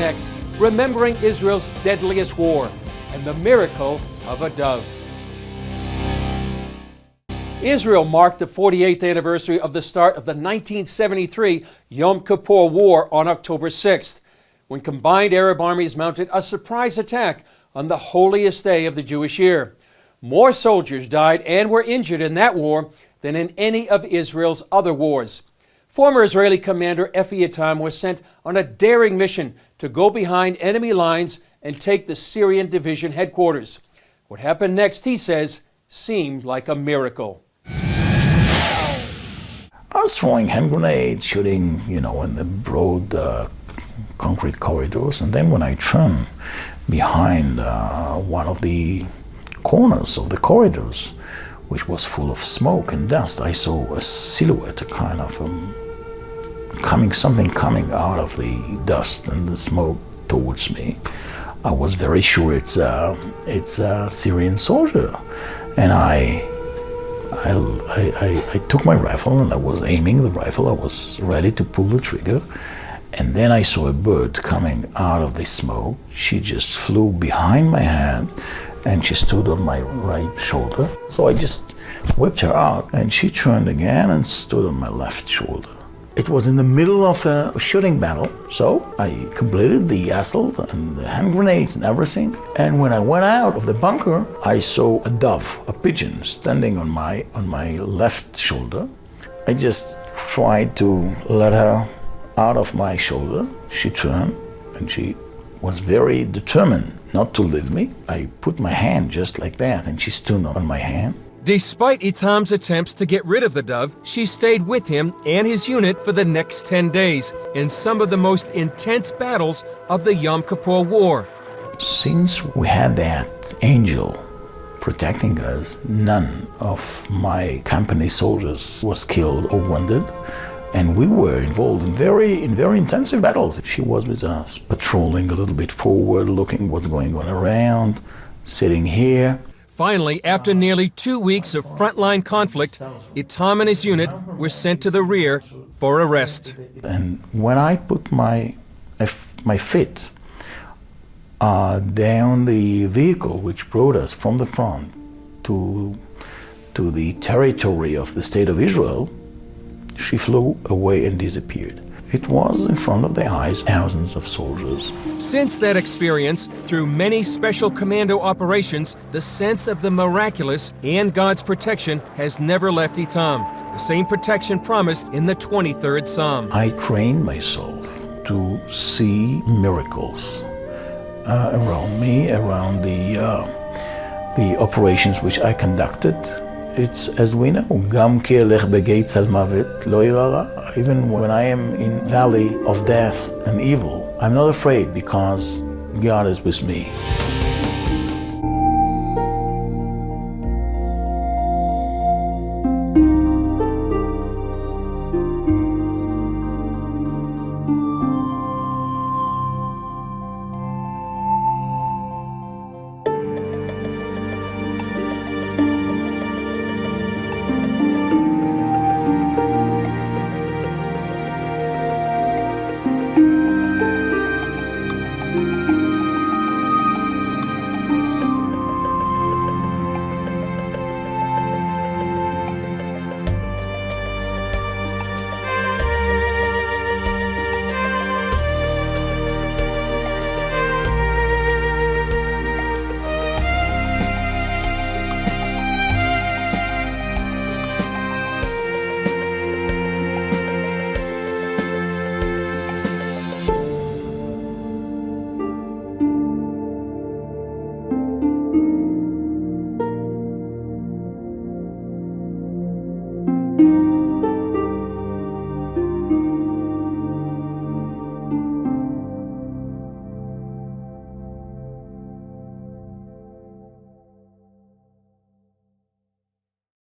next, remembering Israel's deadliest war and the miracle of a dove. Israel marked the 48th anniversary of the start of the 1973 Yom Kippur War on October 6th, when combined Arab armies mounted a surprise attack on the holiest day of the Jewish year. More soldiers died and were injured in that war than in any of Israel's other wars. Former Israeli commander Effie Eitam was sent on a daring mission to go behind enemy lines and take the Syrian division headquarters. What happened next, he says, seemed like a miracle. I was throwing hand grenades, shooting, in the broad concrete corridors, and then when I turned behind one of the corners of the corridors, which was full of smoke and dust, I saw a silhouette, a kind of something coming out of the dust and the smoke towards me. I was very sure it's a Syrian soldier, and I took my rifle and I was aiming the rifle. I was ready to pull the trigger, and then I saw a bird coming out of the smoke. She just flew behind my head and she stood on my right shoulder. So I just whipped her out and she turned again and stood on my left shoulder. It was in the middle of a shooting battle, so I completed the assault and the hand grenades and everything. And when I went out of the bunker, I saw a dove, a pigeon, standing on my left shoulder. I just tried to let her out of my shoulder. She turned and she was very determined not to leave me. I put my hand just like that and she stood on my hand. Despite Eitam's attempts to get rid of the dove, she stayed with him and his unit for the next 10 days in some of the most intense battles of the Yom Kippur War. Since we had that angel protecting us, none of my company soldiers was killed or wounded, and we were involved in very intensive battles. She was with us, patrolling a little bit forward, looking what's going on around, sitting here. Finally, after nearly 2 weeks of frontline conflict, Eitam and his unit were sent to the rear for a rest. And when I put my feet down the vehicle which brought us from the front to the territory of the State of Israel, she flew away and disappeared. It was in front of their eyes, thousands of soldiers. Since that experience, through many special commando operations, the sense of the miraculous and God's protection has never left Eitam. The same protection promised in the 23rd Psalm. I trained myself to see miracles around me, around the operations which I conducted. It's, as we know, Gam ki elech begei tzal mavet lo ira ra. Even when I am in valley of death and evil, I'm not afraid because God is with me.